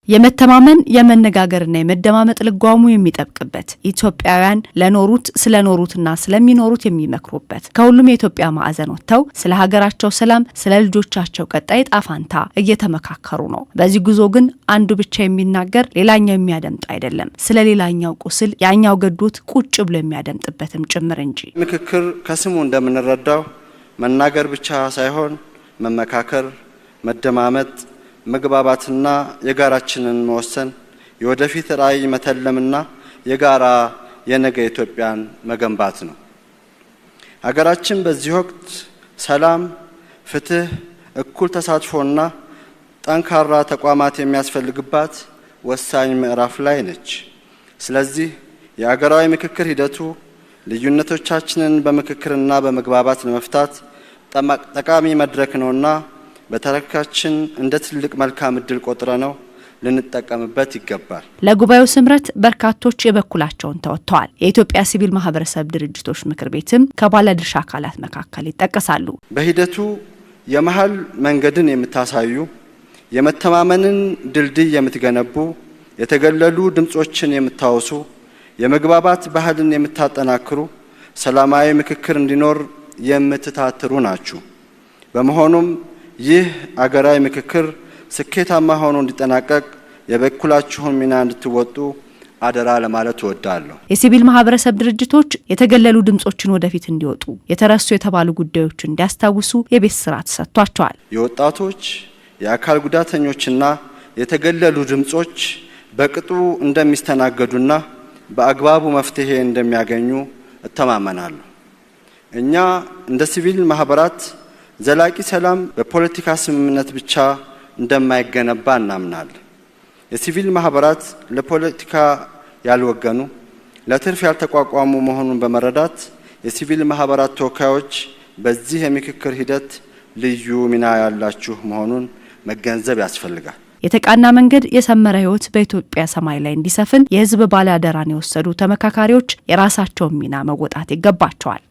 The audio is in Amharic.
የመተማመን የመነጋገርና የመደማመጥ ልጓሙ የሚጠብቅበት ኢትዮጵያውያን ለኖሩት ስለኖሩትና ስለሚኖሩት የሚመክሩበት ከሁሉም የኢትዮጵያ ማዕዘን ወጥተው ስለ ሀገራቸው ሰላም ስለ ልጆቻቸው ቀጣይ ጣፋንታ እየተመካከሩ ነው። በዚህ ጉዞ ግን አንዱ ብቻ የሚናገር ሌላኛው የሚያደምጥ አይደለም። ስለ ሌላኛው ቁስል ያኛው ገዶት ቁጭ ብሎ የሚያደምጥበትም ጭምር እንጂ። ምክክር ከስሙ እንደምንረዳው መናገር ብቻ ሳይሆን መመካከር፣ መደማመጥ፣ መግባባትና የጋራችንን መወሰን የወደፊት ራዕይ መተለምና የጋራ የነገ ኢትዮጵያን መገንባት ነው። ሀገራችን በዚህ ወቅት ሰላም፣ ፍትህ፣ እኩል ተሳትፎና ጠንካራ ተቋማት የሚያስፈልግባት ወሳኝ ምዕራፍ ላይ ነች። ስለዚህ የሀገራዊ ምክክር ሂደቱ ልዩነቶቻችንን በምክክርና በመግባባት ለመፍታት ጠቃሚ መድረክ ነውና በተረካችን እንደ ትልቅ መልካም እድል ቆጥረ ነው ልንጠቀምበት ይገባል። ለጉባኤው ስምረት በርካቶች የበኩላቸውን ተወጥተዋል። የኢትዮጵያ ሲቪል ማህበረሰብ ድርጅቶች ምክር ቤትም ከባለድርሻ አካላት መካከል ይጠቀሳሉ። በሂደቱ የመሃል መንገድን የምታሳዩ፣ የመተማመንን ድልድይ የምትገነቡ፣ የተገለሉ ድምጾችን የምታወሱ፣ የመግባባት ባህልን የምታጠናክሩ፣ ሰላማዊ ምክክር እንዲኖር የምትታትሩ ናችሁ። በመሆኑም ይህ አገራዊ ምክክር ስኬታማ ሆኖ እንዲጠናቀቅ የበኩላችሁን ሚና እንድትወጡ አደራ ለማለት እወዳለሁ። የሲቪል ማህበረሰብ ድርጅቶች የተገለሉ ድምጾችን ወደፊት እንዲወጡ፣ የተረሱ የተባሉ ጉዳዮችን እንዲያስታውሱ የቤት ስራ ተሰጥቷቸዋል። የወጣቶች፣ የአካል ጉዳተኞችና የተገለሉ ድምጾች በቅጡ እንደሚስተናገዱና በአግባቡ መፍትሄ እንደሚያገኙ እተማመናለሁ። እኛ እንደ ሲቪል ማህበራት ዘላቂ ሰላም በፖለቲካ ስምምነት ብቻ እንደማይገነባ እናምናለን። የሲቪል ማህበራት ለፖለቲካ ያልወገኑ፣ ለትርፍ ያልተቋቋሙ መሆኑን በመረዳት የሲቪል ማህበራት ተወካዮች በዚህ የምክክር ሂደት ልዩ ሚና ያላችሁ መሆኑን መገንዘብ ያስፈልጋል። የተቃና መንገድ የሰመረ ህይወት በኢትዮጵያ ሰማይ ላይ እንዲሰፍን የህዝብ ባለአደራን የወሰዱ ተመካካሪዎች የራሳቸውን ሚና መወጣት ይገባቸዋል።